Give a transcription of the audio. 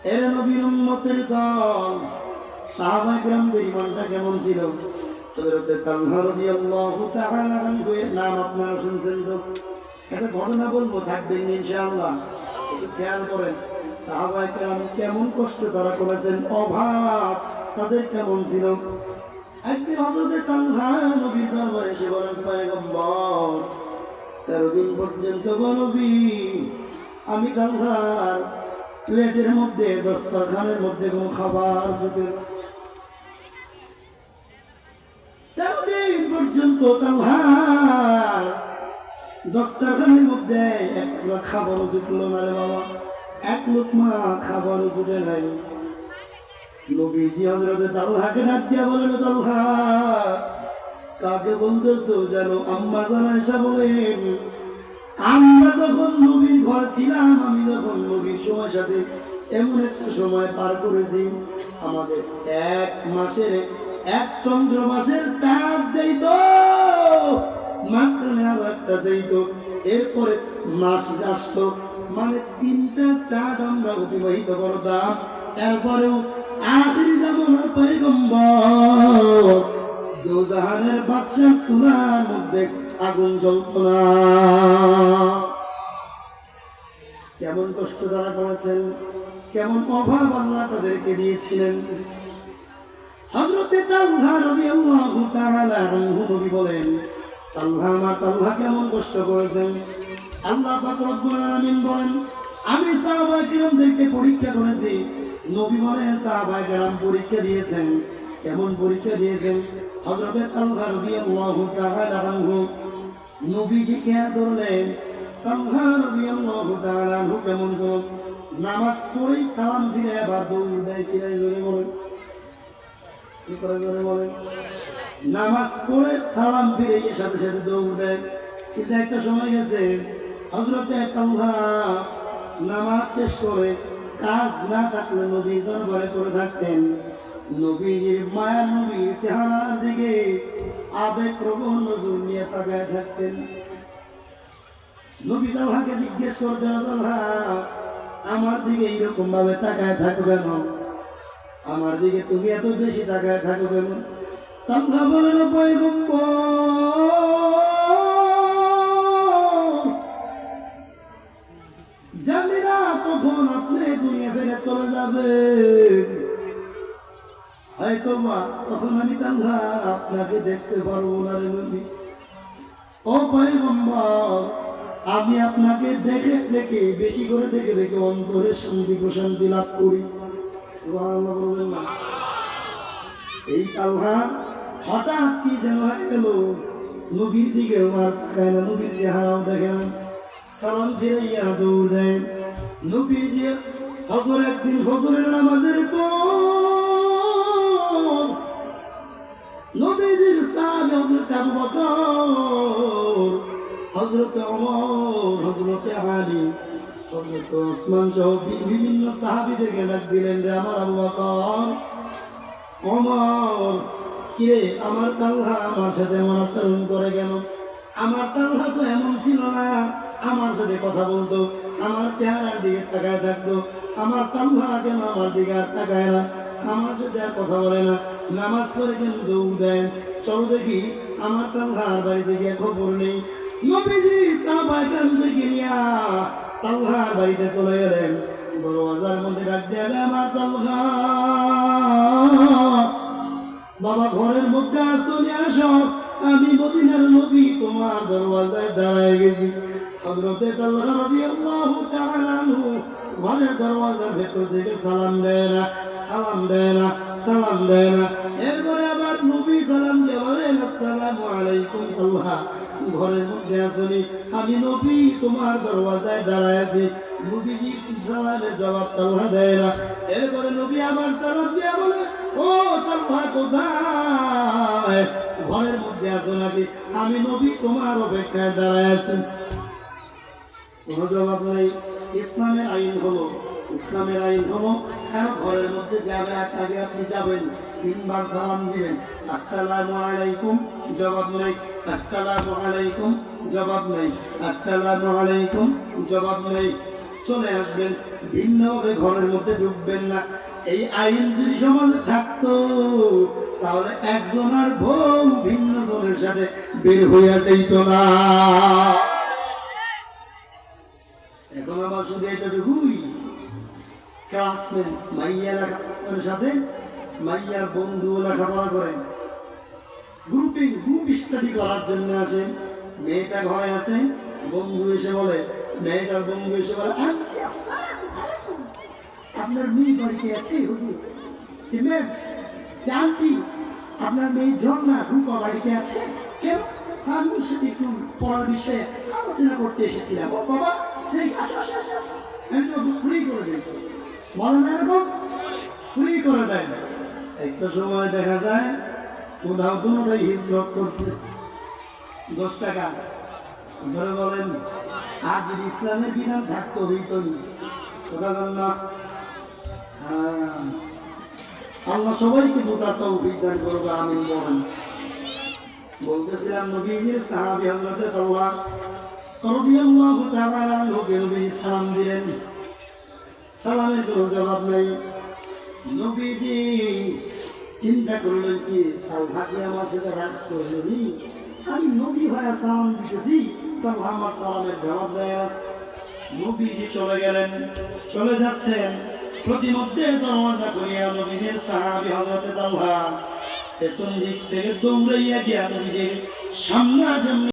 এর নবীর উম্মতের দল সাহাবায়ে কেরামদের ঈমানটা কেমন ছিল? হযরত তালহা রাদিয়াল্লাহু তাআলা আনহু এর নাম আপনারা শুনছেন তো? একটা ঘটনা বলবো, থাকবেন ইনশাআল্লাহ। একটু খেয়াল করেন সাহাবায়ে কেরাম কেমন কষ্ট তারা করেছেন, অভাব তাদের কেমন ছিল। একদিন হযরত তালহা নবীর দরবারে এসে বলেন, পয়গম্বর 13 দিন পর্যন্ত গো নবী আমি তালহার প্লেটের মধ্যে, দস্তরখানের মধ্যে কোনো খাবার জুটে। 13 দিন পর্যন্ত তালহার দস্তরখানের মধ্যে এক লোকমা খাবারও জুটলো না রে বাবা, এক লোকমা খাবারও জুটে নাই। নবীজি হযরত তালহাকে ডাক দিয়া বলেন, তালহা কাকে বলতেছো জানো? আম্মা জান আয়েশা বলেন, আমরা যখন নবীর ঘর ছিলাম, আমি যখন নবীর সময়ের সাথে এমন একটা সময় পার করেছি, আমাদের 1 মাসের 1 চন্দ্র মাসের চাঁদ যাইত, মাঝখানে আরো একটা যাইত, এরপরে মাস আসতো, মানে 3টা চাঁদ আমরা অতিবাহিত করতাম। এরপরেও আখিরি জামানার পয়গম্বর দোজাহানের বাদশার চূড়ার মধ্যে আগুন জ্বলত না। কেমন কষ্ট তারা করেছেন, কেমন অভাব আল্লাহ তাদেরকে দিয়েছিলেন। হযরত তালহা রাদিয়াল্লাহু তাআলা আনহু নবী বলেন, তালহা কেমন কষ্ট করেছেন। আল্লাহ পাক রব্বুল আলামিন বলেন, আমি সাহাবায়ে কেরামদেরকে পরীক্ষা করেছি। নবী বলেন সাহাবায়ে কেরাম পরীক্ষা দিয়েছেন। কেমন পরীক্ষা দিয়েছেন? হযরত তালহা রাদিয়াল্লাহু তাআলা আনহু নবীজিকে ধরলেন। তালহা রাদিয়াল্লাহু তাআলা আনহু কেমন ছিল? নামাজ পড়েই সালাম ফিরে আবার দৌড় দেয়। কিরাই জোরে বলেন, কি করে জোরে বলেন? নামাজ পড়ে সালাম ফিরে এর সাথে সাথে দৌড় দেয়। কিন্তু একটা সময় গেছে, হযরত তালহা নামাজ শেষ করে কাজ না থাকলে নবীর দরবারে করে থাকতেন। নবীজির মায়া, নবীর চেহারার দিকে আবেগপ্রবণ নজর নিয়ে তাকায় থাকতেন। নবী তালহাকে জিজ্ঞেস করতেন, তালহা আমার দিকে এইরকম ভাবে তাকায় থাকো কেন? আমার দিকে তুমি এত বেশি তাকায় থাকো কেন? তালহা বলেন, পয়গম্বর জানি না কখন আপনি দুনিয়া থেকে চলে যাবেন, হয়তো তখন আমি তালহা আপনাকে দেখতে পারবো না রে নবী। ও পয়গম্বর আমি আপনাকে দেখে দেখে, বেশি করে দেখে দেখে অন্তরে শান্তি প্রশান্তি লাভ করি। সুবহানাল্লাহ বলবেন না? এই তালহা হঠাৎ কি যেন হয়ে গেল, নবীর দিকে আর তাকায় না, নবীর চেহারাও দেখে না, সালাম ফিরাইয়া দৌড় দেয়। নবীজি ফজর, একদিন ফজরের নামাজের পর নবীজির সাহাবী হযরত আবু বকর, হযরত ওমর, হযরত আলী, হযরত ওসমান সহ বিভিন্ন সাহাবীদেরকে ডাক দিলেন, রে আমার আবু বকর, ওমর, কিরে আমার তালহা আমার সাথে এমন আচরণ করে কেন? আমার তালহা তো এমন ছিল না, আমার সাথে কথা বলতো, আমার চেহারার দিকে তাকায় থাকতো। আমার তালহা কেন আমার দিকে আর তাকায় না, আমার সাথে আর কথা বলে না, নামাজ পড়ে কেন দৌড় দেন? চলো দেখি আমার তালহার বাড়িতে গিয়ে খবর নেই। নবীজি সাহাবায়ে কেরামদেরকে নিয়ে তালহার বাড়িতে চলে গেলেন। দরওয়াজার মধ্যে ডাক দিয়ে, আমার তালহা বাবা ঘরের মধ্যে চলে আসো, আমি মদিনার নবী তোমার দরওয়াজায় দাঁড়ায় গেছি। হযরত তালহা রাদিয়াল্লাহু তাআলা আনহু ঘরের দরওয়াজার ভেতর থেকে সালাম দেয় না, সালাম দেয় না, সালাম দেয় না। এরপরে আবার নবী সালাম দিয়ে বলেন, আসসালামু আলাইকুম তালহা, ঘরের মধ্যে আসনি, আমি নবী তোমার দরওয়াজায় দাঁড়ায় আছি। নবীজি সালামের জবাব তালহা দেয় না। এরপরে নবী আবার সালাম দিয়ে বলে, ও তালহা কোথায়? ঘরের মধ্যে আছো নাকি? আমি নবী তোমার অপেক্ষায় দাঁড়ায় আছি। কোনো জবাব নাই। ইসলামের আইন হলো, ইসলামের আইন হলো কেন ঘরের মধ্যে যাবে আগে আপনি যাবেন, 3 বার সালাম দিবেন, আসসালামু আলাইকুম, জবাব নাই, আসসালামু আলাইকুম, জবাব নাই, আসসালামু আলাইকুম, জবাব নাই। চলে আসবেন, ভিন্নভাবে ঘরের মধ্যে ঢুকবেন না। এই আইন যদি সমাজে থাকতো তাহলে একজন আর বউ ভিন্ন জনের সাথে বের হইয়া যেত না। এখন আবার শুধু এতটুকুই, ক্লাসমেট মাইয়া লেখাপড়ার সাথে মাইয়ার বন্ধু লেখাপড়া করেন, গ্রুপ স্টাডি করার জন্য আসে। মেয়েটা ঘরে আছে, বন্ধু এসে বলে, মেয়েটার বন্ধু এসে বলে, আপনার মেয়ে বাড়িতে আছে আন্টি, আপনার মেয়ে ঝর্ণা রূপা বাড়িতে আছে কেউ? আমি ওর সাথে একটু পড়ার বিষয়ে আলোচনা করতে এসেছিলাম। ও বাবা, আমি তো ফ্রি করে দিই, বলেন না এরকম ফ্রি করে দেয়। একটা সময় দেখা যায় কোথাও কোনোটাই হিজরত করছে 10 টাকা ধরে বলেন, আর যদি ইসলামের বিধান থাকতো হইত কথা বল না। আল্লাহ সবাইকে বোঝার তৌফিক দান করুক, আমিন বলেন। বলতেছিলাম নবীজির সাহাবী হযরত আল্লাহ রাদিয়াল্লাহু তাআলা আনহুকে নবী সালাম দিলেন, সালামের কোনো জবাব নাই। নবীজি চিন্তা করলেন কি আল্লাহকে আমার সাথে রাগ করলেনি, আমি নবী হয়ে সালাম দিতেছি, তাহলে আমার সালামের জবাব দেয়। নবীজি চলে গেলেন, চলে যাচ্ছেন, প্রতিমধ্যে দরওয়াজা করিয়া নবীজির সাহাবী হযরত আল্লাহ পেছন দিক থেকে দৌড়াইয়া গিয়া নবীজির সামনাসামনি